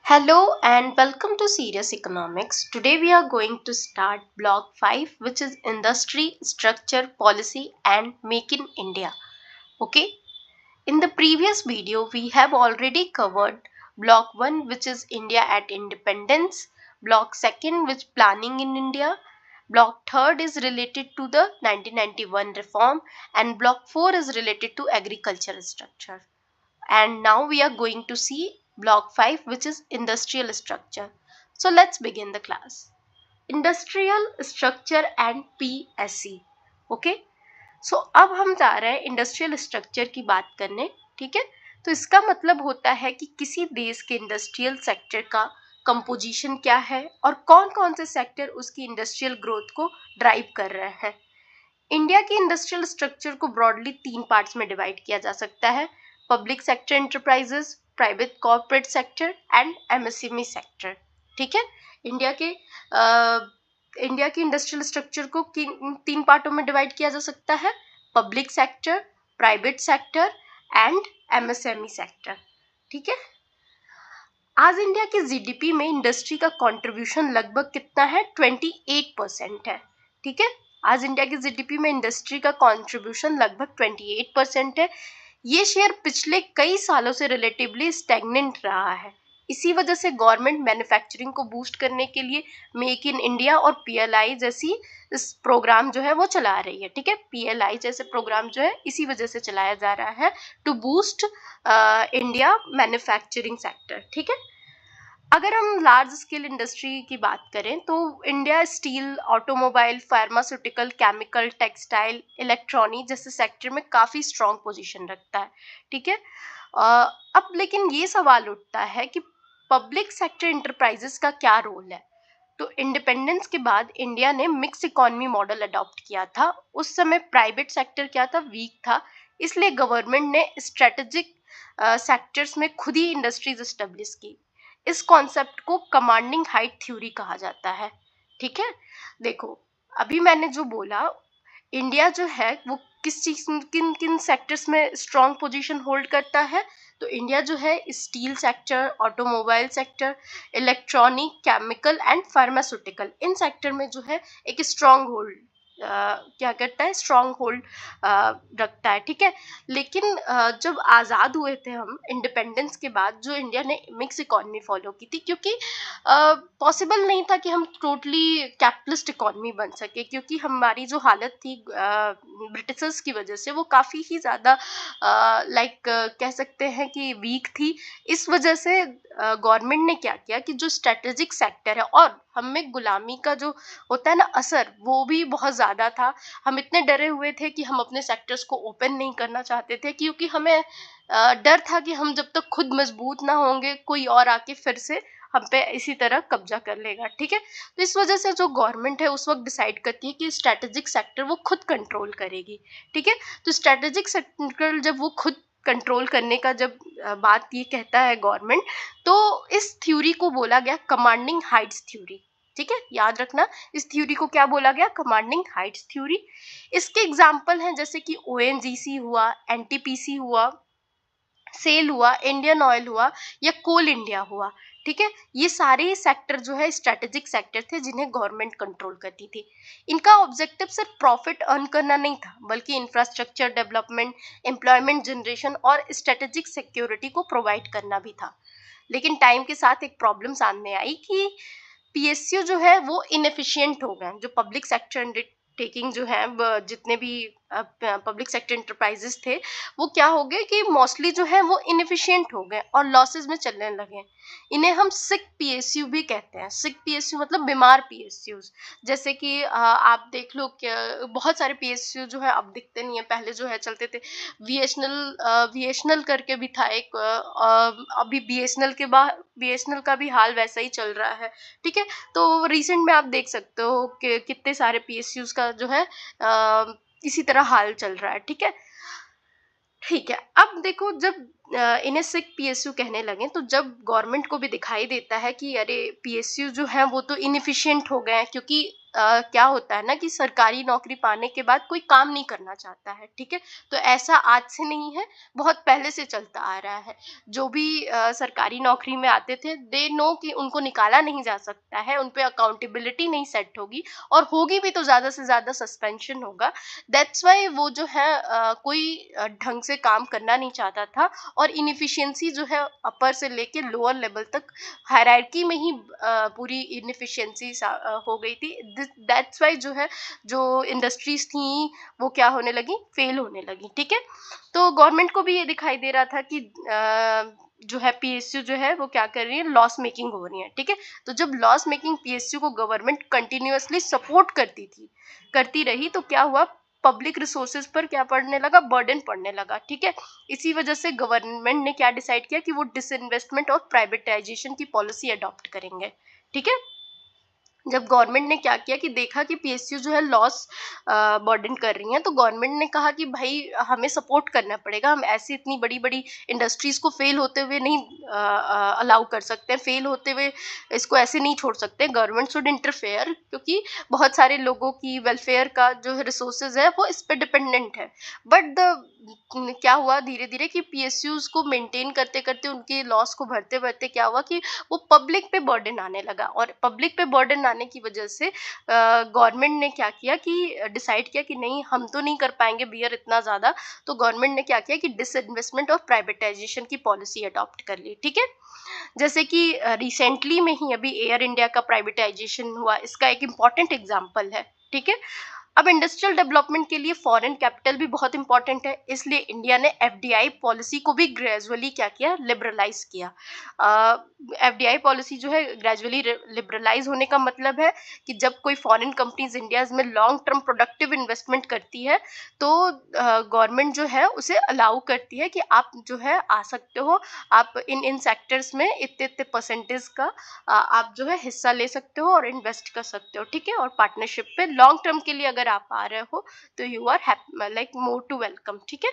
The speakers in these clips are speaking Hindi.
Hello and welcome to Serious Economics. Today we are going to start block 5, which is Industry, Structure, Policy and Make in India. Okay, in the previous video we have already covered block 1, which is India at independence, block 2 which planning in India, block 3 is related to the 1991 reform, and block 4 is related to agricultural structure. And now we are going to see block 5, which is industrial structure. So let's begin the class. Industrial structure and PSC. Okay, so अब हम जा रहे हैं इंडस्ट्रियल स्ट्रक्चर की बात करने. ठीक है, तो इसका मतलब होता है कि किसी देश के इंडस्ट्रियल सेक्टर का कंपोजिशन क्या है और कौन कौन से सेक्टर उसकी इंडस्ट्रियल ग्रोथ को ड्राइव कर रहे हैं. इंडिया के इंडस्ट्रियल स्ट्रक्चर को ब्रॉडली 3 पार्ट्स में डिवाइड किया जा सकता है: public sector enterprises, private corporate sector and MSME sector. ठीक है, इंडिया के इंडस्ट्रियल स्ट्रक्चर को 3 पार्टों में डिवाइड किया जा सकता है: public sector, private sector and MSME sector. ठीक है, आज इंडिया के जीडीपी में इंडस्ट्री का कंट्रीब्यूशन लगभग कितना है? 28% है. ठीक है, आज इंडिया की जीडीपी में इंडस्ट्री का कंट्रीब्यूशन लगभग 28% है. ये शेयर पिछले कई सालों से रिलेटिवली स्टैग्नेंट रहा है. इसी वजह से गवर्नमेंट मैन्युफैक्चरिंग को बूस्ट करने के लिए मेक इन इंडिया और पीएलआई जैसी इस प्रोग्राम जो है वो चला रही है. ठीक है, पीएलआई जैसे प्रोग्राम जो है इसी वजह से चलाया जा रहा है to boost India manufacturing sector. ठीक है, अगर हम लार्ज स्केल इंडस्ट्री की बात करें तो India steel, automobile, pharmaceutical, chemical, textile, electronic जैसे सेक्टर में काफ़ी स्ट्रॉन्ग पोजीशन रखता है. ठीक है, अब लेकिन ये सवाल उठता है कि पब्लिक सेक्टर इंटरप्राइजेस का क्या रोल है. तो इंडिपेंडेंस के बाद इंडिया ने मिक्स इकोनॉमी मॉडल अडॉप्ट किया था. उस समय प्राइवेट सेक्टर क्या था? वीक था. इसलिए गवर्नमेंट ने स्ट्रेटेजिक सेक्टर्स में खुद ही इंडस्ट्रीज एस्टेब्लिश की. इस कॉन्सेप्ट को कमांडिंग हाइट थ्योरी कहा जाता है. ठीक है, देखो अभी मैंने जो बोला, इंडिया जो है वो किस चीज किन किन सेक्टर्स में स्ट्रॉन्ग पोजीशन होल्ड करता है. तो इंडिया जो है steel sector, automobile sector, electronic, chemical and pharmaceutical, in sector में जो है एक स्ट्रॉन्ग होल्ड क्या करता है? स्ट्रॉन्ग होल्ड रखता है. ठीक है, लेकिन जब आज़ाद हुए थे हम इंडिपेंडेंस के बाद, जो इंडिया ने मिक्स इकोनॉमी फॉलो की थी, क्योंकि पॉसिबल नहीं था कि हम टोटली कैपिटलिस्ट इकोनॉमी बन सके, क्योंकि हमारी जो हालत थी ब्रिटिशर्स की वजह से वो काफ़ी ही ज़्यादा कह सकते हैं कि वीक थी. इस वजह से गवर्नमेंट ने क्या किया कि जो स्ट्रेटेजिक सेक्टर है, और हम में गुलामी का जो होता है ना असर, वो भी बहुत ज़्यादा था. हम इतने डरे हुए थे कि हम अपने सेक्टर्स को ओपन नहीं करना चाहते थे, क्योंकि हमें डर था कि हम जब तक खुद मजबूत ना होंगे कोई और आके फिर से हम पे इसी तरह कब्जा कर लेगा. ठीक है, तो इस वजह से जो गवर्नमेंट है उस वक्त डिसाइड करती है कि स्ट्रेटेजिक सेक्टर वो खुद कंट्रोल करेगी. ठीक है, तो स्ट्रेटेजिक सेक्टर जब वो खुद कंट्रोल करने का जब बात ये कहता है गवर्नमेंट, तो इस थ्योरी को बोला गया कमांडिंग हाइट्स थ्योरी. ठीक है, याद रखना, इस थ्योरी को क्या बोला गया? Commanding Heights theory. इसके एग्जाम्पल हैं जैसे कि ओएनजीसी हुआ, एनटीपीसी हुआ, सेल हुआ, इंडियन ऑयल हुआ या कोल इंडिया हुआ. ठीक है, ये सारे सेक्टर जो है स्ट्रेटेजिक सेक्टर थे जिन्हें गवर्नमेंट कंट्रोल करती थी. इनका ऑब्जेक्टिव सिर्फ प्रॉफिट अर्न करना नहीं था, बल्कि इंफ्रास्ट्रक्चर डेवलपमेंट, एम्प्लॉयमेंट जनरेशन और स्ट्रेटेजिक सिक्योरिटी को प्रोवाइड करना भी था. लेकिन टाइम के साथ एक प्रॉब्लम सामने आई कि पीएसयू जो है वो इनएफिशिएंट हो गए. जो पब्लिक सेक्टर अंडरटेकिंग जो है, जितने भी पब्लिक सेक्टर इंटरप्राइजेस थे, वो क्या हो गए कि मोस्टली जो है वो इनएफिशिएंट हो गए और लॉसेस में चलने लगे. इन्हें हम सिक पीएसयू भी कहते हैं. सिक पीएसयू मतलब बीमार पीएसयू. जैसे कि आप देख लो कि बहुत सारे पीएसयू जो है अब दिखते नहीं है. पहले जो है चलते थे, बीएसएनएल करके भी था एक, अभी बीएसएनएल का भी हाल वैसा ही चल रहा है. ठीक है, तो रिसेंट में आप देख सकते हो कि कितने सारे पीएसयूज का जो है इसी तरह हाल चल रहा है. ठीक है, ठीक है, अब देखो, जब इन्हें सिक पीएसयू कहने लगे। तो जब गवर्नमेंट को भी दिखाई देता है कि अरे पीएसयू जो है वो तो इनएफिशिएंट हो गए हैं, क्योंकि क्या होता है ना कि सरकारी नौकरी पाने के बाद कोई काम नहीं करना चाहता है, ठीक है। तो ऐसा आज से नहीं है, बहुत पहले से चलता आ रहा है। जो भी सरकारी नौकरी में आते थे, दे नो कि उनको निकाला नहीं जा सकता है, उन पे अकाउंटेबिलिटी नहीं सेट होगी, और होगी भी तो ज्यादा से ज्यादा सस्पेंशन होगा। दैट्स वाई वो जो है कोई ढंग से काम करना नहीं चाहता था, और इनएफिशिएंसी जो है अपर से लेके लोअर लेवल तक हायरार्की में ही पूरी इनएफिशिएंसी हो गई थी। दैट्स वाई जो है, जो इंडस्ट्रीज थी वो क्या होने लगी, फेल होने लगी, ठीक है। तो गवर्नमेंट को भी ये दिखाई दे रहा था कि जो है पीएसयू जो है वो क्या कर रही है, लॉस मेकिंग हो रही है, ठीक है। तो जब लॉस मेकिंग पीएसयू को गवर्नमेंट कंटिन्यूअसली सपोर्ट करती रही, तो क्या हुआ, पब्लिक रिसोर्सेज पर क्या पड़ने लगा, बर्डन पड़ने लगा, ठीक है। इसी वजह से गवर्नमेंट ने क्या डिसाइड किया कि वो डिसइन्वेस्टमेंट और प्राइवेटाइजेशन की पॉलिसी अडॉप्ट करेंगे, ठीक है। जब गवर्नमेंट ने क्या किया कि देखा कि पीएसयू जो है लॉस बर्डन कर रही हैं, तो गवर्नमेंट ने कहा कि भाई हमें सपोर्ट करना पड़ेगा, हम ऐसी इतनी बड़ी बड़ी इंडस्ट्रीज को फेल होते हुए नहीं अलाउ कर सकते हैं, फेल होते हुए इसको ऐसे नहीं छोड़ सकते। गवर्नमेंट शुड इंटरफेयर, क्योंकि बहुत सारे लोगों की वेलफेयर का जो रिसोर्सेज है वो इस पे डिपेंडेंट है। बट द क्या हुआ धीरे धीरे कि पीएसयूज को मेंटेन करते करते, उनके लॉस को भरते भरते क्या हुआ कि वो पब्लिक पे बर्डन आने लगा, और पब्लिक पे बर्डन आने की वजह से गवर्नमेंट ने क्या किया कि डिसाइड किया कि नहीं, हम तो नहीं कर पाएंगे बियर इतना ज्यादा। तो गवर्नमेंट ने क्या किया कि डिसइन्वेस्टमेंट और प्राइवेटाइजेशन की पॉलिसी अडॉप्ट कर ली, ठीक है। जैसे कि रिसेंटली में ही अभी एयर इंडिया का प्राइवेटाइजेशन हुआ, इसका एक इम्पॉर्टेंट एग्जाम्पल है, ठीक है। अब इंडस्ट्रियल डेवलपमेंट के लिए फॉरेन कैपिटल भी बहुत इंपॉर्टेंट है, इसलिए इंडिया ने एफडीआई पॉलिसी को भी ग्रेजुअली क्या किया, लिबरलाइज किया। एफडीआई पॉलिसी जो है ग्रेजुअली लिबरलाइज होने का मतलब है कि जब कोई फॉरेन कंपनीज इंडिया में लॉन्ग टर्म प्रोडक्टिव इन्वेस्टमेंट करती है, तो गवर्नमेंट जो है उसे अलाउ करती है कि आप जो है आ सकते हो, आप इन सेक्टर्स में इतने इतने परसेंटेज का आप जो है हिस्सा ले सकते हो और इन्वेस्ट कर सकते हो, ठीक है। और पार्टनरशिप पे लॉन्ग टर्म के लिए अगर आप आ रहे हो तो you are like more to welcome, ठीक है।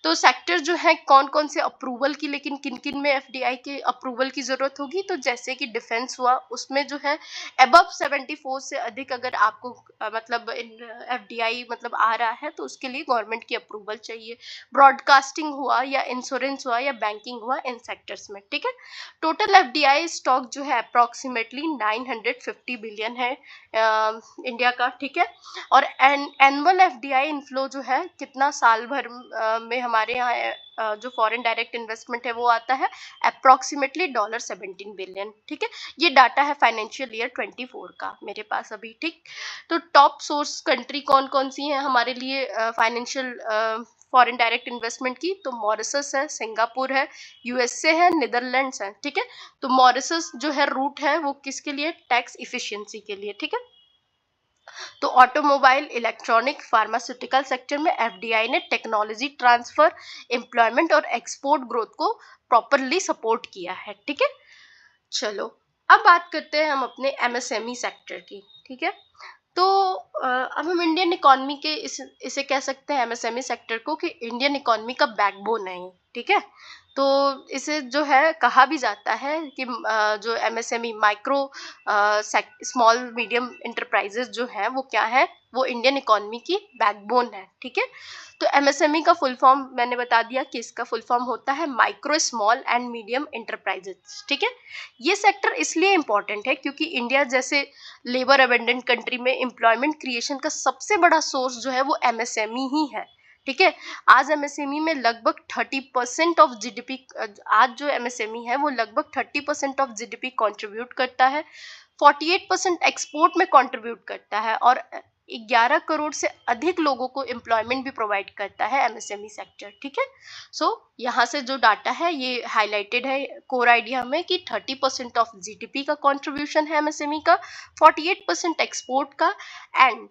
तो सेक्टर जो है कौन कौन से अप्रूवल की, लेकिन किन किन में एफडीआई के अप्रूवल की जरूरत होगी, तो जैसे कि डिफेंस हुआ, उसमें जो है अबव 74 से अधिक अगर आपको मतलब एफडीआई मतलब आ रहा है, तो उसके लिए गवर्नमेंट की अप्रूवल चाहिए। ब्रॉडकास्टिंग हुआ या इंश्योरेंस हुआ या बैंकिंग हुआ, इन सेक्टर्स में, ठीक है। टोटल एफडीआई स्टॉक जो है अप्रोक्सीमेटली 950 बिलियन है इंडिया का, ठीक है। और एनुअल एफडीआई इनफ्लो जो है कितना साल भर में हमारे यहाँ जो फॉरेन डायरेक्ट इन्वेस्टमेंट है वो आता है अप्रोक्सीमेटली $17 बिलियन, ठीक है। ये डाटा है फाइनेंशियल ईयर 24 का मेरे पास अभी, ठीक। तो टॉप सोर्स कंट्री कौन कौन सी है हमारे लिए फाइनेंशियल फॉरेन डायरेक्ट इन्वेस्टमेंट की, तो मॉरिशस है, सिंगापुर है, यूएसए है, नीदरलैंड्स है, ठीक है। तो मॉरिशस जो है रूट है वो किसके लिए, टैक्स इफिशिएंसी के लिए, ठीक है। तो ऑटोमोबाइल, इलेक्ट्रॉनिक, फार्मास्यूटिकल सेक्टर में एफडीआई ने टेक्नोलॉजी ट्रांसफर, एम्प्लॉयमेंट और एक्सपोर्ट ग्रोथ को प्रॉपरली सपोर्ट किया है, ठीक है। चलो अब बात करते हैं हम अपने एमएसएमई सेक्टर की, ठीक है। तो अब हम इंडियन इकोनॉमी के इसे कह सकते हैं एमएसएमई सेक्टर को कि इंडियन इकोनॉमी का बैकबोन है, ठीक है। तो इसे जो है कहा भी जाता है कि जो MSME micro small medium enterprises जो है वो क्या है, वो इंडियन इकोनॉमी की बैकबोन है, ठीक है। तो एमएसएमई का फुल फॉर्म मैंने बता दिया कि इसका फुल फॉर्म होता है micro small and medium enterprises, ठीक है। ये सेक्टर इसलिए इंपॉर्टेंट है क्योंकि इंडिया जैसे लेबर अबेंडेंट कंट्री में एम्प्लॉयमेंट क्रिएशन का सबसे बड़ा सोर्स जो है वो एमएसएमई ही है, ठीक है। आज एमएसएमई में लगभग 30% ऑफ जीडीपी, आज जो एमएसएमई है वो लगभग 30% ऑफ जीडीपी कंट्रीब्यूट करता है, 48% एक्सपोर्ट में कंट्रीब्यूट करता है, और 11 करोड़ से अधिक लोगों को एम्प्लॉयमेंट भी प्रोवाइड करता है एमएसएमई सेक्टर, ठीक है। सो यहाँ से जो डाटा है ये हाईलाइटेड है कोर आइडिया में कि 30% ऑफ जीडीपी का कंट्रीब्यूशन है एमएसएमई का, 48% एक्सपोर्ट का, एंड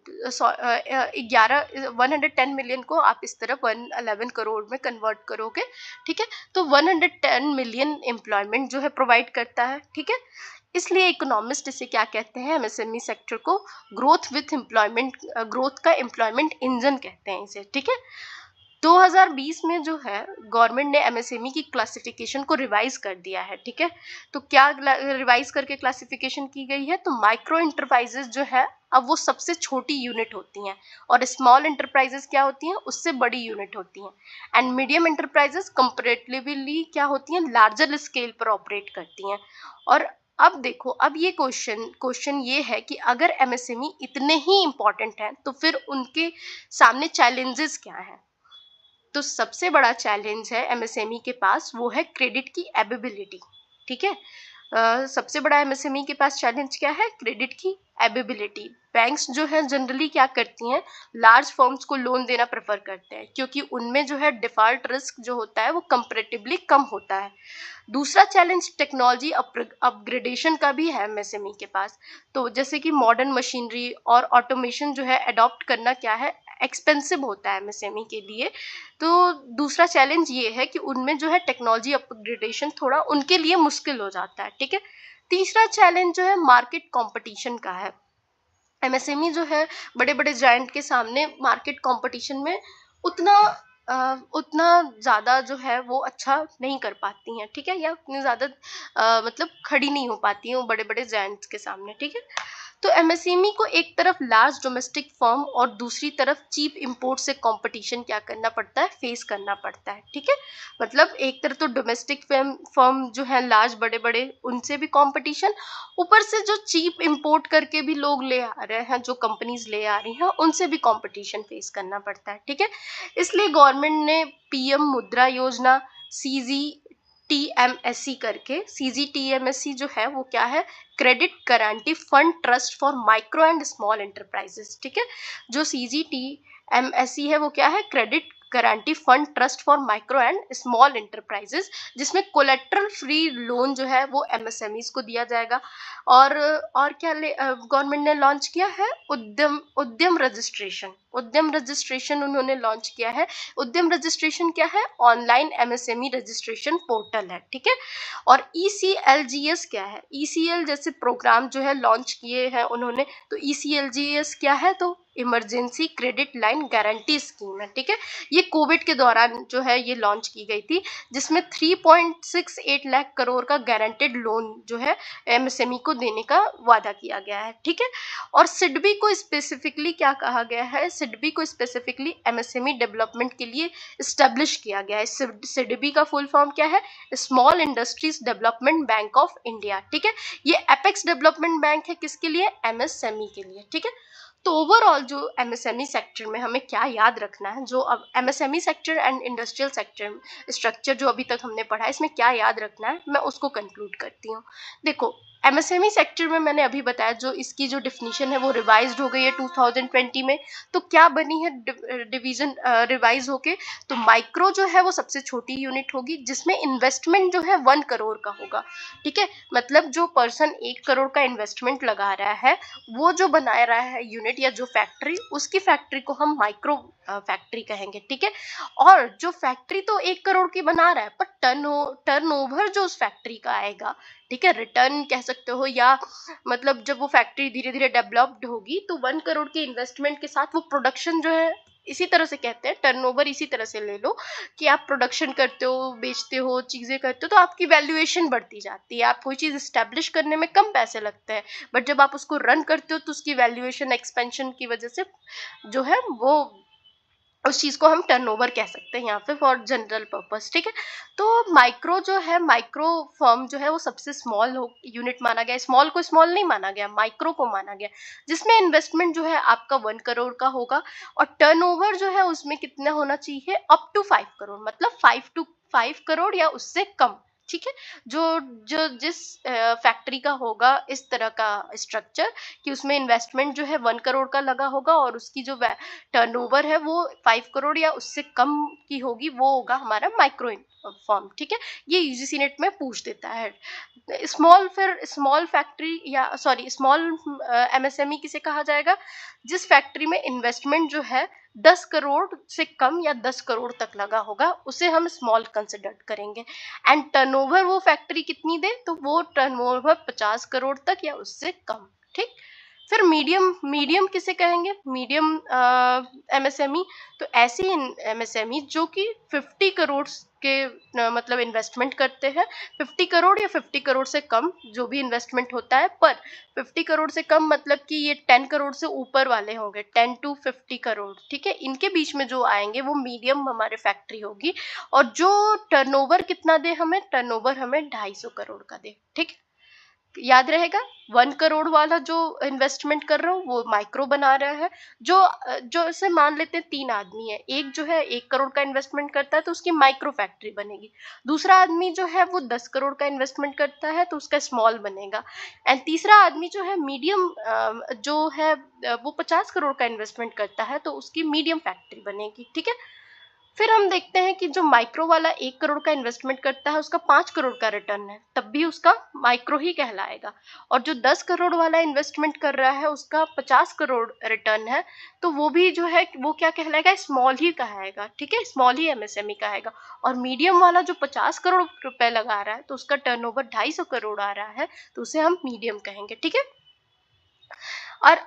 110 मिलियन को आप इस तरफ 111 करोड़ में कन्वर्ट करोगे, ठीक है। तो 110 मिलियन एम्प्लॉयमेंट जो है प्रोवाइड करता है, ठीक है। इसलिए इकोनॉमिस्ट इसे क्या कहते हैं, एमएसएमई सेक्टर को ग्रोथ विथ एम्प्लॉयमेंट, ग्रोथ का एम्प्लॉयमेंट इंजन कहते हैं इसे, ठीक है। 2020 में जो है गवर्नमेंट ने एमएसएमई की क्लासिफिकेशन को रिवाइज कर दिया है, ठीक है। तो क्या रिवाइज करके क्लासिफिकेशन की गई है, तो माइक्रो इंटरप्राइजेस जो है अब वो सबसे छोटी यूनिट होती हैं, और स्मॉल इंटरप्राइजेस क्या होती हैं, उससे बड़ी यूनिट होती हैं। एंड मीडियम इंटरप्राइजेस कंपैरेटिवली क्या होती हैं, लार्जर स्केल पर ऑपरेट करती हैं। और अब देखो, अब ये क्वेश्चन ये है कि अगर एमएसएमई इतने ही इंपॉर्टेंट हैं तो फिर उनके सामने चैलेंजेस क्या हैं। तो सबसे बड़ा चैलेंज है एमएसएमई के पास, वो है क्रेडिट की एबिलिटी, ठीक है। सबसे बड़ा एमएसएमई के पास चैलेंज क्या है, क्रेडिट की एबिलिटी। बैंक्स जो है जनरली क्या करती हैं, लार्ज फर्म्स को लोन देना प्रेफर करते हैं, क्योंकि उनमें जो है डिफॉल्ट रिस्क जो होता है वो कंपैरेटिवली कम होता है। दूसरा चैलेंज टेक्नोलॉजी अपग्रेडेशन का भी है एमएसएमई के पास। तो जैसे कि मॉडर्न मशीनरी और ऑटोमेशन जो है अडॉप्ट करना क्या है, एक्सपेंसिव होता है एमएसएमई के लिए। तो दूसरा चैलेंज ये है कि उनमें जो है टेक्नोलॉजी अपग्रेडेशन थोड़ा उनके लिए मुश्किल हो जाता है, ठीक है। तीसरा चैलेंज जो है मार्केट कंपटीशन का है। एमएसएमई जो है बड़े बड़े जायंट के सामने मार्केट कंपटीशन में उतना उतना ज़्यादा जो है वो अच्छा नहीं कर पाती हैं, ठीक है, या उतनी ज़्यादा मतलब खड़ी नहीं हो पाती हैं वो बड़े बड़े जायंट्स के सामने, ठीक है। तो एमएसएमई को एक तरफ लार्ज डोमेस्टिक फर्म और दूसरी तरफ चीप इंपोर्ट से कंपटीशन क्या करना पड़ता है, फेस करना पड़ता है, ठीक है। मतलब एक तरफ तो डोमेस्टिक फर्म जो है लार्ज बड़े बड़े, उनसे भी कंपटीशन, ऊपर से जो चीप इंपोर्ट करके भी लोग ले आ रहे हैं, जो कंपनीज ले आ रही हैं, उनसे भी कंपटीशन फेस करना पड़ता है, ठीक है। इसलिए गवर्नमेंट ने पीएम मुद्रा योजना, सीजीटीएमएससी करके, सीजीटीएमएससी जो है वो क्या है, credit guarantee fund trust for micro and small enterprises, ठीक है। जो सीजीटीएमएससी है वो क्या है, credit guarantee fund trust for micro and small enterprises, जिसमें कोलेट्रल फ्री लोन जो है वो एमएसएमईज को दिया जाएगा। और क्या गवर्नमेंट ने लॉन्च किया है, उद्यम रजिस्ट्रेशन उन्होंने लॉन्च किया है। उद्यम रजिस्ट्रेशन क्या है, ऑनलाइन एमएसएमई रजिस्ट्रेशन पोर्टल है, ठीक है। और ईसीएलजीएस क्या है, ईसीएल जैसे प्रोग्राम जो है लॉन्च किए हैं उन्होंने। तो ईसीएलजीएस क्या है, तो emergency credit line guarantee scheme है, ठीक है। ये कोविड के दौरान जो है ये लॉन्च की गई थी, जिसमें 3.68 लाख करोड़ का गारंटेड लोन जो है एमएसएमई को देने का वादा किया गया है, ठीक है। और सिडबी को स्पेसिफिकली क्या कहा गया है, सिडबी को स्पेसिफिकली एमएसएमई डेवलपमेंट के लिए इस्टेब्लिश किया गया है। सिडबी का फुल फॉर्म क्या है, small industries development bank of India, ठीक है। ये एपेक्स डेवलपमेंट बैंक है, किसके लिए, एमएसएमई के लिए, ठीक है। तो ओवरऑल जो एमएसएमई सेक्टर में हमें क्या याद रखना है, जो अब MSME sector and industrial sector structure जो अभी तक हमने पढ़ा है, इसमें क्या याद रखना है, मैं उसको कंक्लूड करती हूँ। देखो, एमएसएमई सेक्टर में मैंने अभी बताया, जो इसकी जो डिफिनीशन है वो रिवाइज्ड हो गई है 2020 में। तो क्या बनी है डिवीजन रिवाइज होके, तो माइक्रो जो है वो सबसे छोटी यूनिट होगी, जिसमें इन्वेस्टमेंट जो है 1 करोड़ का होगा, ठीक है। मतलब जो पर्सन 1 करोड़ का इन्वेस्टमेंट लगा रहा है, वो जो बना रहा है यूनिट या जो फैक्ट्री, उसकी फैक्ट्री को हम माइक्रो फैक्ट्री कहेंगे, ठीक है। और जो फैक्ट्री तो 1 करोड़ की बना रहा है, पर टर्नओवर जो उस फैक्ट्री का आएगा, ठीक है, रिटर्न कह सकते हो, या मतलब जब वो फैक्ट्री धीरे धीरे डेवलप्ड होगी तो 1 करोड़ के इन्वेस्टमेंट के साथ वो प्रोडक्शन जो है, इसी तरह से कहते हैं टर्नओवर, इसी तरह से ले लो कि आप प्रोडक्शन करते हो, बेचते हो, चीजें करते हो, तो आपकी वैल्यूएशन बढ़ती जाती है। आप कोई चीज स्टैब्लिश करने में कम पैसे लगते हैं, बट जब आप उसको रन करते हो तो उसकी वैल्यूएशन एक्सपेंशन की वजह से जो है वो, उस चीज को हम टर्नओवर कह सकते हैं यहाँ पे फॉर जनरल पर्पस, ठीक है। तो माइक्रो जो है, माइक्रो फर्म जो है वो सबसे स्मॉल यूनिट माना गया। स्मॉल को स्मॉल नहीं माना गया, माइक्रो को माना गया, जिसमें इन्वेस्टमेंट जो है आपका 1 करोड़ का होगा, और टर्नओवर जो है उसमें कितना होना चाहिए, अप टू 5 करोड़, मतलब 5 करोड़ या उससे कम, ठीक है। जो जो जिस फैक्ट्री का होगा इस तरह का स्ट्रक्चर, कि उसमें इन्वेस्टमेंट जो है 1 करोड़ का लगा होगा, और उसकी जो टर्नओवर है वो 5 करोड़ या उससे कम की होगी, वो होगा हमारा माइक्रो फॉर्म, ठीक है। ये यूजीसी नेट में पूछ देता है। स्मॉल, फिर स्मॉल फैक्ट्री या सॉरी स्मॉल एमएसएमई किसे कहा जाएगा, जिस फैक्ट्री में इन्वेस्टमेंट जो है 10 करोड़ से कम या 10 करोड़ तक लगा होगा, उसे हम स्मॉल कंसिडर करेंगे। एंड टर्नओवर वो फैक्ट्री कितनी दे, तो वो टर्नओवर 50 करोड़ तक या उससे कम, ठीक। फिर मीडियम मीडियम किसे कहेंगे, मीडियम एमएसएमई, तो ऐसी एमएसएमई जो कि 50 करोड़ के मतलब इन्वेस्टमेंट करते हैं, 50 करोड़ या 50 करोड़ से कम जो भी इन्वेस्टमेंट होता है, पर 50 करोड़ से कम मतलब कि ये 10 करोड़ से ऊपर वाले होंगे, 10 to 50 करोड़, ठीक है, इनके बीच में जो आएंगे वो मीडियम हमारे फैक्ट्री होगी। और जो टर्नओवर कितना दे, हमें टर्नओवर हमें 250 करोड़ का दे, ठीक है, याद रहेगा। 1 करोड़ वाला जो इन्वेस्टमेंट कर रहा हूँ वो माइक्रो बना रहा है। जो ऐसे मान लेते हैं 3 आदमी है, एक जो है 1 करोड़ का इन्वेस्टमेंट करता है तो उसकी माइक्रो फैक्ट्री बनेगी, दूसरा आदमी जो है वो 10 करोड़ का इन्वेस्टमेंट करता है तो उसका स्मॉल बनेगा, एंड तीसरा आदमी जो है मीडियम जो है वो 50 करोड़ का इन्वेस्टमेंट करता है तो उसकी मीडियम फैक्ट्री बनेगी, ठीक है। फिर हम देखते हैं कि जो माइक्रो वाला 1 करोड़ का इन्वेस्टमेंट करता है उसका 5 करोड़ का रिटर्न है, तब भी उसका माइक्रो ही कहलाएगा। और जो 10 करोड़ वाला इन्वेस्टमेंट कर रहा है उसका 50 करोड़ रिटर्न है, तो वो भी जो है वो क्या कहलाएगा, स्मॉल ही कहेगा, ठीक है, स्मॉल ही एमएसएमई कहेगा। और मीडियम वाला जो 50 करोड़ रुपए लगा रहा है तो उसका टर्नओवर 250 करोड़ आ रहा है, तो उसे हम मीडियम कहेंगे, ठीक है।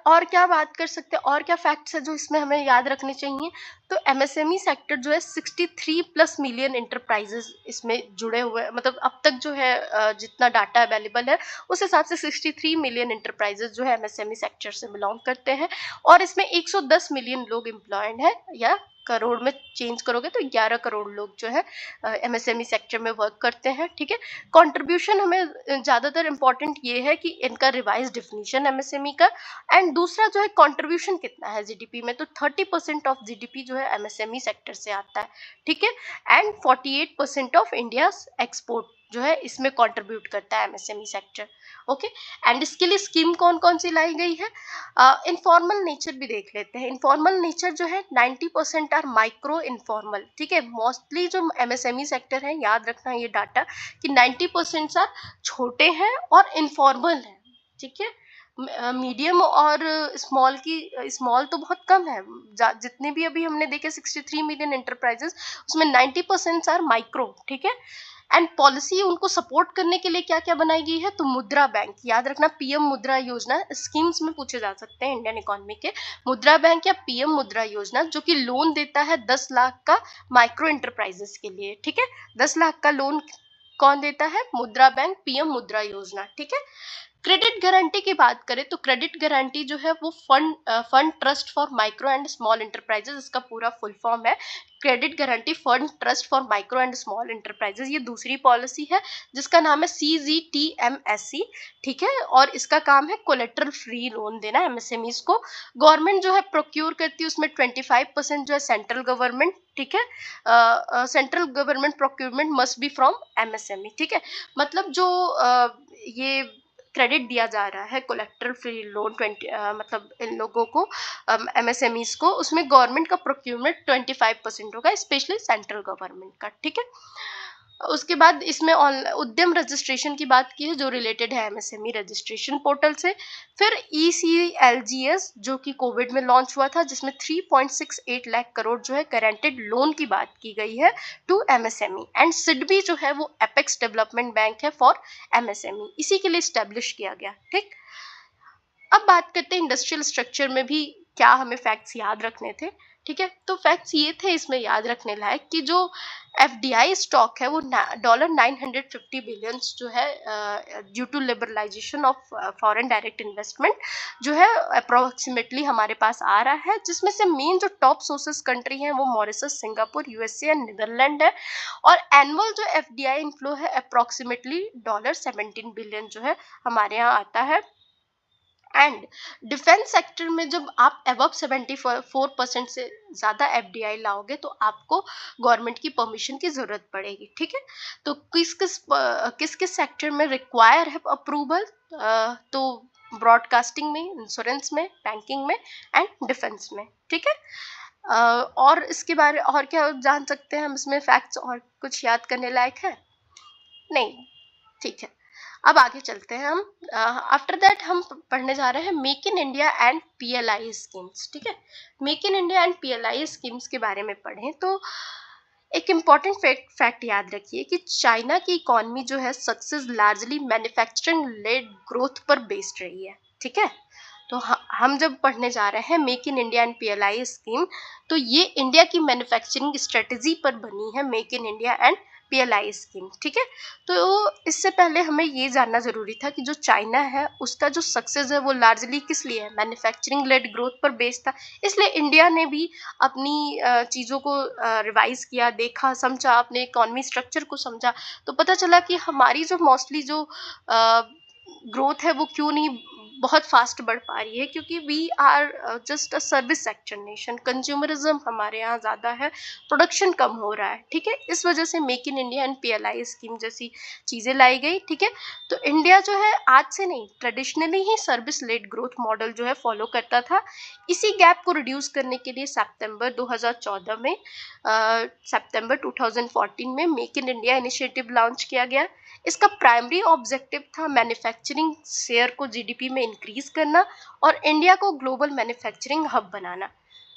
और क्या बात कर सकते हैं, और क्या फैक्ट्स है जो इसमें हमें याद रखने चाहिए, तो एमएसएमई सेक्टर जो है 63+ मिलियन इंटरप्राइजेस इसमें जुड़े हुए हैं, मतलब अब तक जो है जितना डाटा अवेलेबल है उस हिसाब से 63 मिलियन इंटरप्राइजेस जो है एमएसएमई सेक्टर से बिलोंग करते हैं, और इसमें 110 मिलियन लोग एम्प्लॉयड हैं, या करोड़ में चेंज करोगे तो 11 करोड़ लोग जो है एमएसएमई सेक्टर में वर्क करते हैं, ठीक है। कंट्रीब्यूशन हमें ज्यादातर इंपॉर्टेंट ये है कि इनका रिवाइज डिफिनीशन एमएसएमई का, एंड दूसरा जो है कंट्रीब्यूशन कितना है जीडीपी में, तो 30% ऑफ जीडीपी जो है एमएसएमई सेक्टर से आता है, ठीक है, एंड 48% ऑफ इंडिया एक्सपोर्ट जो है इसमें कंट्रीब्यूट करता है एमएसएमई सेक्टर, ओके। एंड इसके लिए स्कीम कौन कौन सी लाई गई है, इनफॉर्मल नेचर भी देख लेते हैं। इनफॉर्मल नेचर जो है 90% आर माइक्रो इनफॉर्मल, ठीक है, मोस्टली जो एमएसएमई सेक्टर है, याद रखना ये डाटा कि 90% आर छोटे हैं और इनफॉर्मल है, ठीक है। मीडियम और स्मॉल तो बहुत कम है, जितने भी अभी हमने देखे 63 मिलियन एंटरप्राइजेस उसमें 90% आर माइक्रो, ठीक है। एंड पॉलिसी उनको सपोर्ट करने के लिए क्या क्या बनाई गई है, तो मुद्रा बैंक, याद रखना, पीएम मुद्रा योजना स्कीम्स में पूछे जा सकते हैं इंडियन इकोनॉमी के, मुद्रा बैंक या पीएम मुद्रा योजना जो कि लोन देता है 10 लाख का माइक्रो एंटरप्राइजेस के लिए, ठीक है। 10 लाख का लोन कौन देता है, मुद्रा बैंक, पीएम मुद्रा योजना, ठीक है। क्रेडिट गारंटी की बात करें तो क्रेडिट गारंटी जो है वो fund trust for micro and small enterprises, इसका पूरा फुल फॉर्म है credit guarantee fund trust for micro and small enterprises. ये दूसरी पॉलिसी है जिसका नाम है CGTMSE, ठीक है, और इसका काम है कोलेट्रल फ्री लोन देना एमएसएमईज को। गवर्नमेंट जो है प्रोक्यूर करती है उसमें 25% जो है सेंट्रल गवर्नमेंट, ठीक है, central government procurement must be from MSME, ठीक है। मतलब जो ये क्रेडिट दिया जा रहा है कोलेक्टर फ्री लोन 20 मतलब इन लोगों को एमएसएमईज को, उसमें गवर्नमेंट का प्रोक्यूरमेंट 25% होगा, स्पेशली सेंट्रल गवर्नमेंट का, ठीक है। उसके बाद इसमें उद्यम रजिस्ट्रेशन की बात की है जो रिलेटेड है एमएसएमई रजिस्ट्रेशन पोर्टल से। फिर ECLGS जो कि कोविड में लॉन्च हुआ था जिसमें 3.68 लाख करोड़ जो है गारंटेड लोन की बात की गई है टू एमएसएमई। एंड सिडबी जो है वो एपेक्स डेवलपमेंट बैंक है फॉर एमएसएमई, इसी के लिए स्टैब्लिश किया गया, ठीक। अब बात करते हैं इंडस्ट्रियल स्ट्रक्चर में भी क्या हमें फैक्ट्स याद रखने थे, ठीक है। तो फैक्ट्स ये थे इसमें याद रखने लायक कि जो FDI स्टॉक है वो $950 बिलियन जो है due to liberalisation of foreign direct investment जो है अप्रोक्सीमेटली हमारे पास आ रहा है, जिसमें से मेन जो टॉप सोर्सेस कंट्री हैं वो Mauritius, Singapore, USA and Netherland है। और एनुअल जो FDI इनफ्लो है अप्रोक्सीमेटली $17 बिलियन जो है हमारे यहाँ आता है। एंड डिफेंस सेक्टर में जब आप अबव 74% से ज़्यादा FDI लाओगे तो आपको गवर्नमेंट की परमिशन की ज़रूरत पड़ेगी, ठीक है। तो किस किस सेक्टर में रिक्वायर है अप्रूवल, तो ब्रॉडकास्टिंग में, इंश्योरेंस में, बैंकिंग में एंड डिफेंस में, ठीक है। और इसके बारे और क्या जान सकते हैं हम इसमें फैक्ट्स, और कुछ याद करने लायक है नहीं, ठीक है। अब आगे चलते हैं हम। आफ्टर दैट हम पढ़ने जा रहे हैं make in India and PLI schemes, ठीक है। Make in India and PLI schemes के बारे में पढ़ें तो एक इम्पॉर्टेंट फैक्ट याद रखिए कि चाइना की इकोनॉमी जो है success largely manufacturing led growth पर बेस्ड रही है, ठीक है। तो हम जब पढ़ने जा रहे हैं make in India and PLI scheme, तो ये इंडिया की मैन्युफैक्चरिंग स्ट्रेटजी पर बनी है, make in India and PLI scheme, ठीक है। तो इससे पहले हमें ये जानना जरूरी था कि जो चाइना है उसका जो सक्सेस है वो लार्जली किस लिए है, मैन्युफैक्चरिंग लेड ग्रोथ पर बेस्ड था। इसलिए इंडिया ने भी अपनी चीज़ों को रिवाइज किया, देखा, समझा, अपने इकोनॉमी स्ट्रक्चर को समझा, तो पता चला कि हमारी जो मोस्टली जो ग्रोथ है वो क्यों नहीं बहुत फास्ट बढ़ पा रही है, क्योंकि we are just a service sector nation, consumerism हमारे यहाँ ज़्यादा है, प्रोडक्शन कम हो रहा है, ठीक है। इस वजह से make in India and PLI scheme जैसी चीज़ें लाई गई, ठीक है। तो इंडिया जो है आज से नहीं, ट्रेडिशनली ही सर्विस लेड ग्रोथ मॉडल जो है फॉलो करता था। इसी गैप को रिड्यूस करने के लिए सितंबर 2014 में सितंबर 2014 में make in India initiative launch किया गया। इसका प्राइमरी ऑब्जेक्टिव था मैन्युफैक्चरिंग शेयर को GDP में इंक्रीज करना और इंडिया को ग्लोबल मैन्युफैक्चरिंग हब बनाना।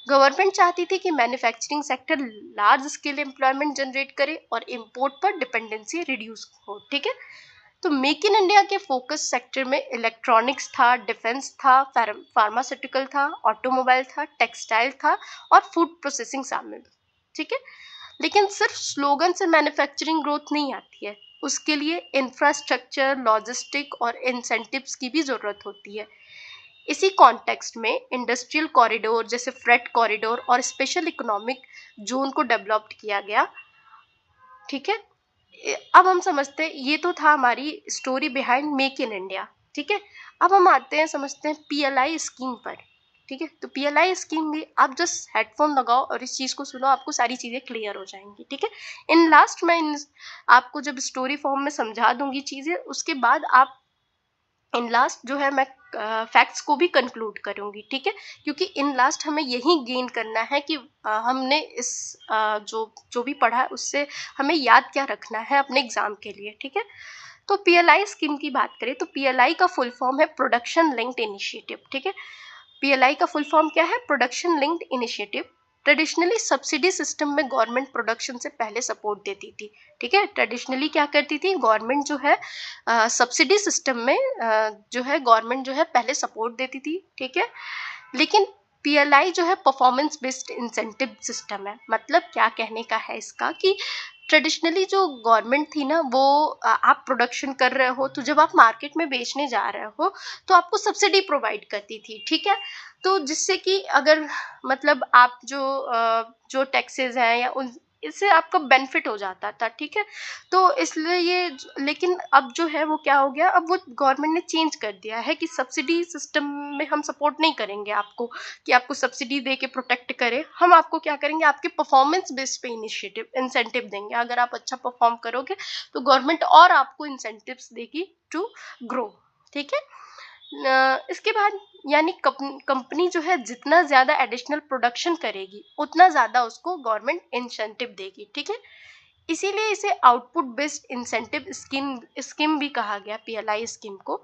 गवर्नमेंट चाहती थी कि manufacturing sector large scale employment generate करे और इंपोर्ट पर डिपेंडेंसी रिड्यूस हो, ठीक है। तो मेक इन इंडिया के फोकस सेक्टर में इलेक्ट्रॉनिक्स था, डिफेंस था, फार्मास्यूटिकल था, ऑटोमोबाइल था, टेक्सटाइल था और फूड प्रोसेसिंग शामिल, ठीक है। लेकिन सिर्फ स्लोगन से मैन्युफैक्चरिंग ग्रोथ नहीं आती है, उसके लिए इंफ्रास्ट्रक्चर, लॉजिस्टिक और इंसेंटिव्स की भी ज़रूरत होती है। इसी कॉन्टेक्स्ट में इंडस्ट्रियल कॉरिडोर जैसे फ्रेट कॉरिडोर और स्पेशल इकोनॉमिक जोन को डेवलप किया गया, ठीक है। अब हम समझते हैं, ये तो था हमारी story behind make in India, ठीक है। अब हम आते हैं, समझते हैं PLI स्कीम पर, ठीक है। तो PLI स्कीम में आप जस्ट हेडफोन लगाओ और इस चीज़ को सुनो, आपको सारी चीज़ें क्लियर हो जाएंगी, ठीक है। इन लास्ट मैं आपको जब स्टोरी फॉर्म में समझा दूंगी चीज़ें, उसके बाद आप इन लास्ट जो है मैं फैक्ट्स को भी कंक्लूड करूंगी, ठीक है। क्योंकि इन लास्ट हमें यही गेन करना है कि हमने इस जो जो भी पढ़ा है उससे हमें याद क्या रखना है अपने एग्जाम के लिए, ठीक है। तो PLI स्कीम की बात करें तो PLI का फुल फॉर्म है प्रोडक्शन लिंक्ड इनिशिएटिव, ठीक है। PLI का फुल फॉर्म क्या है, production linked initiative. Traditionally subsidy system में गवर्नमेंट प्रोडक्शन से पहले सपोर्ट देती थी, ठीक है। ट्रेडिशनली क्या करती थी गवर्नमेंट जो है, सब्सिडी सिस्टम में जो है गवर्नमेंट जो है पहले सपोर्ट देती थी, ठीक है। लेकिन PLI जो है परफॉर्मेंस बेस्ड इंसेंटिव सिस्टम है। मतलब क्या कहने का है इसका कि ट्रेडिशनली जो गवर्नमेंट थी ना, वो आप प्रोडक्शन कर रहे हो तो जब आप मार्केट में बेचने जा रहे हो तो आपको सब्सिडी प्रोवाइड करती थी, ठीक है। तो जिससे कि अगर मतलब आप जो टैक्सेस हैं या उन इससे आपका बेनिफिट हो जाता था, ठीक है। तो इसलिए लेकिन अब जो है वो क्या हो गया, अब वो गवर्नमेंट ने चेंज कर दिया है कि सब्सिडी सिस्टम में हम सपोर्ट नहीं करेंगे आपको कि आपको सब्सिडी दे के प्रोटेक्ट करें। हम आपको क्या करेंगे, आपके परफॉर्मेंस बेस पे इंसेंटिव देंगे। अगर आप अच्छा परफॉर्म करोगे तो गवर्नमेंट और आपको इंसेंटिव्स देगी टू ग्रो, ठीक है। इसके बाद यानी कंपनी जो है जितना ज़्यादा एडिशनल प्रोडक्शन करेगी उतना ज़्यादा उसको गवर्नमेंट इंसेंटिव देगी, ठीक है। इसीलिए इसे आउटपुट बेस्ड इंसेंटिव स्कीम भी कहा गया, PLI स्कीम को।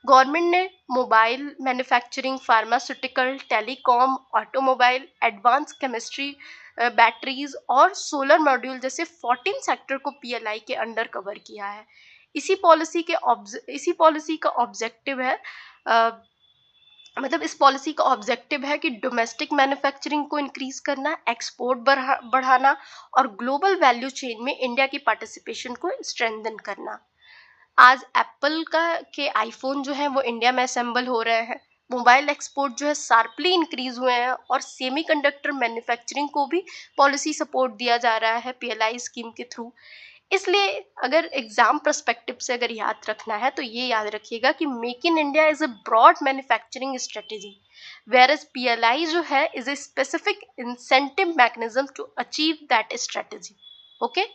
गवर्नमेंट ने mobile manufacturing, pharmaceutical, telecom, automobile, advance chemistry, batteries और सोलर मॉड्यूल जैसे 14 सेक्टर को PLI के अंडर कवर किया है। इसी पॉलिसी का ऑब्जेक्टिव है, मतलब इस पॉलिसी का ऑब्जेक्टिव है कि डोमेस्टिक मैन्युफैक्चरिंग को इंक्रीज करना, एक्सपोर्ट बढ़ाना और ग्लोबल वैल्यू चेन में इंडिया की पार्टिसिपेशन को स्ट्रेंथन करना। आज एप्पल के आईफोन जो है वो इंडिया में असेंबल हो रहे हैं, मोबाइल एक्सपोर्ट जो है शार्पली इंक्रीज हुए हैं और सेमीकंडक्टर मैन्युफैक्चरिंग को भी पॉलिसी सपोर्ट दिया जा रहा है PLI स्कीम के थ्रू। इसलिए अगर एग्जाम पर्सपेक्टिव से अगर याद रखना है तो ये याद रखिएगा कि make in India is a broad manufacturing strategy, whereas PLI जो है is a specific incentive mechanism to achieve that strategy. Okay,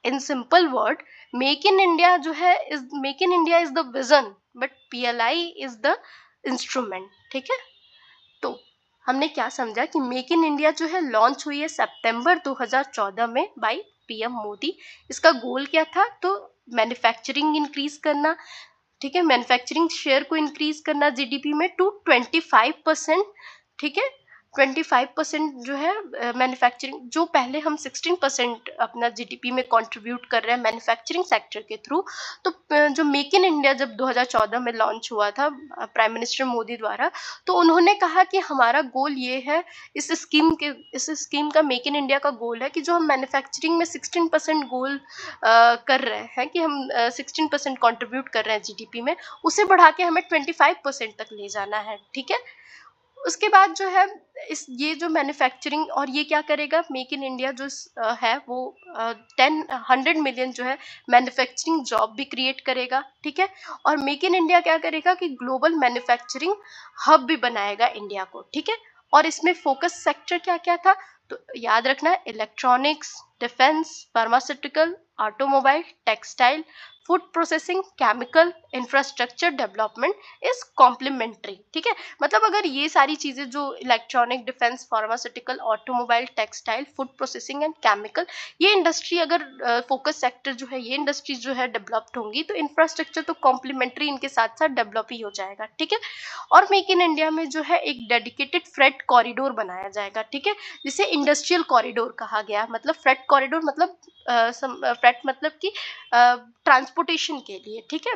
in simple word, make in India जो है is make in India is the vision but PLI is the instrument, ठीक है। तो हमने क्या समझा कि मेक इन इंडिया जो है लॉन्च हुई है सितंबर 2014 में बाय PM मोदी। इसका गोल क्या था, तो मैन्युफैक्चरिंग इंक्रीज करना, ठीक है, मैन्युफैक्चरिंग शेयर को इंक्रीज करना GDP में टू 25%, ठीक है, 25% जो है मैन्युफैक्चरिंग, जो पहले हम 16% अपना जीडीपी में कंट्रीब्यूट कर रहे हैं मैन्युफैक्चरिंग सेक्टर के थ्रू, तो जो मेक इन इंडिया जब 2014 में लॉन्च हुआ था प्राइम मिनिस्टर मोदी द्वारा, तो उन्होंने कहा कि हमारा गोल ये है, इस स्कीम का, मेक इन इंडिया का गोल है कि जो हम मैन्युफैक्चरिंग में 16% गोल कर रहे हैं, कि हम 16% कंट्रीब्यूट कर रहे हैं जीडीपी में, उसे बढ़ा के हमें 25% तक ले जाना है। ठीक है, उसके बाद जो है इस ये जो मैन्युफैक्चरिंग, और ये क्या करेगा, मेक इन इंडिया जो है वो 100 मिलियन जो है मैन्युफैक्चरिंग जॉब भी क्रिएट करेगा। ठीक है, और मेक इन इंडिया क्या करेगा कि ग्लोबल मैन्युफैक्चरिंग हब भी बनाएगा इंडिया को। ठीक है, और इसमें फोकस सेक्टर क्या क्या था, तो याद रखना, electronics, defence, pharmaceutical, automobile, textile, food processing, chemical, infrastructure development is complementary. ठीक है, मतलब अगर ये सारी चीजें जो electronic, defence, pharmaceutical, automobile, textile, food processing and chemical, ये इंडस्ट्री अगर फोकस सेक्टर जो है, ये इंडस्ट्री जो है डेवलप्ड होंगी, तो इंफ्रास्ट्रक्चर तो कॉम्प्लीमेंट्री इनके साथ साथ डेवलप ही हो जाएगा। ठीक है, और मेक इन इंडिया में जो है एक डेडिकेटेड फ्रेट कॉरिडोर बनाया जाएगा। ठीक है, जिसे इंडस्ट्रियल कॉरिडोर कहा गया। मतलब फ्रेट कॉरिडोर मतलब फ्रेट मतलब कि ट्रांसपोर्टेशन के लिए। ठीक है,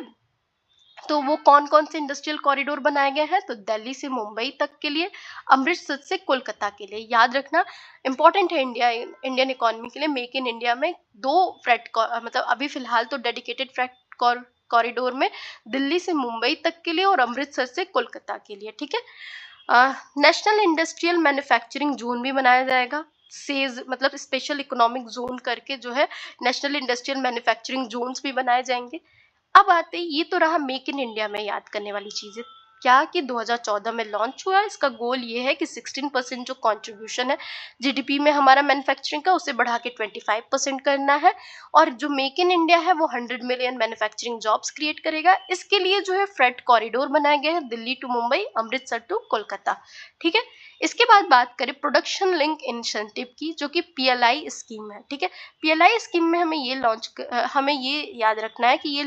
तो वो कौन कौन से इंडस्ट्रियल कॉरिडोर बनाए गए हैं, तो दिल्ली से मुंबई तक के लिए, अमृतसर से कोलकाता के लिए। याद रखना, इंपॉर्टेंट है इंडियन इकोनॉमी के लिए। मेक इन इंडिया में दो मतलब अभी फिलहाल तो डेडिकेटेड फ्रेट कॉरिडोर में दिल्ली से मुंबई तक के लिए और अमृतसर से कोलकाता के लिए। ठीक है, नेशनल इंडस्ट्रियल मैन्युफैक्चरिंग जोन भी बनाया जाएगा। सेज मतलब स्पेशल इकोनॉमिक जोन करके जो है नेशनल इंडस्ट्रियल मैन्युफैक्चरिंग जोन्स भी बनाए जाएंगे। अब आते, ये तो रहा मेक इन इंडिया में याद करने वाली चीजें, क्या कि 2014 में लॉन्च हुआ। इसका गोल ये है कि 16% जो कंट्रीब्यूशन है जीडीपी में हमारा मैन्युफैक्चरिंग का, उसे बढ़ा के 25% करना है। और जो मेक इन इंडिया है वो 100 मिलियन मैन्युफैक्चरिंग जॉब्स क्रिएट करेगा। इसके लिए जो है फ्रेट कॉरिडोर बनाए गए हैं, दिल्ली टू मुंबई, अमृतसर टू कोलकाता। ठीक है, इसके बाद बात करें प्रोडक्शन लिंक इंसेंटिव की, जो कि पीएलआई स्कीम है। ठीक है, पीएलआई स्कीम में हमें ये याद रखना है कि ये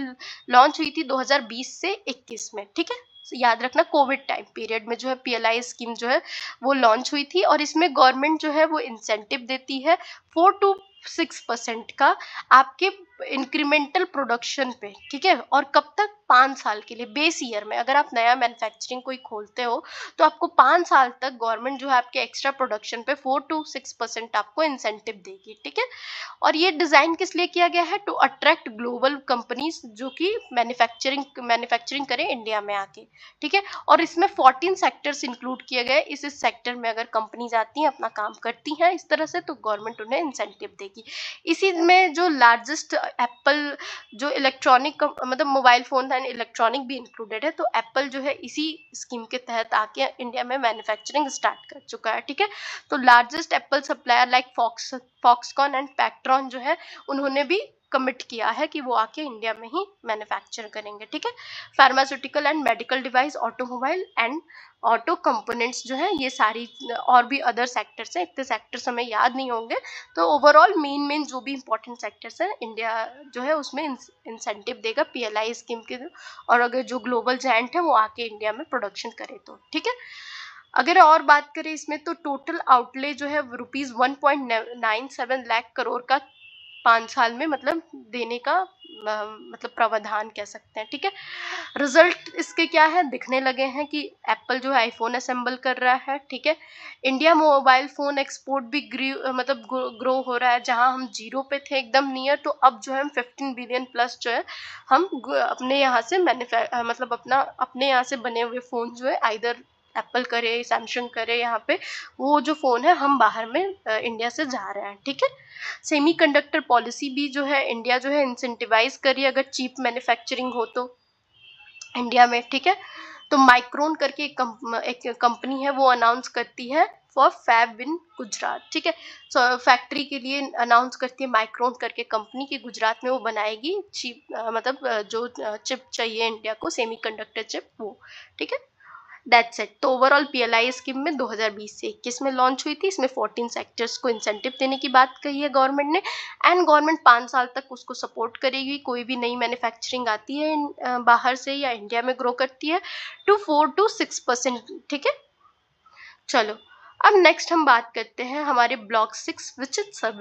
लॉन्च हुई थी 2020 से 21 में। ठीक है, याद रखना, कोविड टाइम पीरियड में जो है पीएलआई स्कीम जो है वो लॉन्च हुई थी। और इसमें गवर्नमेंट जो है वो इंसेंटिव देती है 4 to 6% का आपके इंक्रीमेंटल प्रोडक्शन पे। ठीक है, और कब तक, 5 साल के लिए, बेस ईयर में। अगर आप नया मैन्युफैक्चरिंग कोई खोलते हो तो आपको 5 साल तक गवर्नमेंट जो है आपके एक्स्ट्रा प्रोडक्शन पे 4 to 6% आपको इंसेंटिव देगी। ठीक है, और ये डिजाइन किस लिए किया गया है, टू अट्रैक्ट ग्लोबल कंपनीज जो कि मैन्युफैक्चरिंग करें इंडिया में आके। ठीक है, और इसमें 14 सेक्टर्स इंक्लूड किए गए। इस सेक्टर में अगर कंपनीज आती हैं, अपना काम करती हैं इस तरह से, तो गवर्नमेंट उन्हें इंसेंटिव देगी। इसी में जो लार्जेस्ट एप्पल, जो इलेक्ट्रॉनिक मतलब मोबाइल फोन एंड इलेक्ट्रॉनिक भी इंक्लूडेड है, तो एप्पल जो है इसी स्कीम के तहत आके इंडिया में मैन्युफैक्चरिंग स्टार्ट कर चुका है। ठीक है, तो largest Apple supplier like Foxconn and पैक्ट्रॉन जो है, उन्होंने भी कमिट किया है कि वो आके इंडिया में ही मैन्युफैक्चर करेंगे। ठीक है, pharmaceutical and medical device, automobile and auto components जो है, ये सारी और भी अदर सेक्टर्स हैं। इतने सेक्टर्स हमें याद नहीं होंगे, तो ओवरऑल मेन जो भी इंपॉर्टेंट सेक्टर्स हैं, इंडिया जो है उसमें इंसेंटिव देगा पीएलआई स्कीम के। और अगर जो ग्लोबल जायंट है वो आके इंडिया में प्रोडक्शन करे तो। ठीक है, अगर और बात करें इसमें, तो टोटल आउटले जो है ₹1.97 लाख करोड़ का 5 साल में मतलब देने का मतलब प्रावधान कह सकते हैं। ठीक है, रिजल्ट इसके क्या है, दिखने लगे हैं कि एप्पल जो है आईफोन असेंबल कर रहा है। ठीक है, इंडिया मोबाइल फोन एक्सपोर्ट भी ग्रो हो रहा है। जहां हम जीरो पे थे एकदम नियर, तो अब जो है हम 15 बिलियन प्लस जो है हम अपने यहाँ से मतलब अपने यहाँ से बने हुए फोन जो है, आइदर एप्पल करे, सैमसंग करे, यहाँ पे वो जो फोन है हम बाहर में इंडिया से जा रहे हैं। ठीक है, सेमीकंडक्टर पॉलिसी भी जो है इंडिया जो है इंसेंटिवाइज करिए अगर चीप मैन्युफैक्चरिंग हो तो इंडिया में। ठीक है, तो माइक्रोन करके एक कंपनी है, वो अनाउंस करती है फॉर फैब इन गुजरात। ठीक है, सो फैक्ट्री के लिए अनाउंस करती है माइक्रोन करके कंपनी की, गुजरात में वो बनाएगी चिप, मतलब जो चिप चाहिए इंडिया को, सेमीकंडक्टर चिप, वो। ठीक है, दैट्स इट। तो ओवरऑल पीएलआई स्कीम में 2020 से 21 में लॉन्च हुई थी। इसमें 14 सेक्टर्स को इंसेंटिव देने की बात कही है गवर्नमेंट ने, एंड गवर्नमेंट 5 साल तक उसको सपोर्ट करेगी। कोई भी नई मैन्युफैक्चरिंग आती है बाहर से या इंडिया में ग्रो करती है, टू 4 to 6%। ठीक है, चलो अब नेक्स्ट हम बात करते हैं हमारे ब्लॉक 6 विच इज सर्विस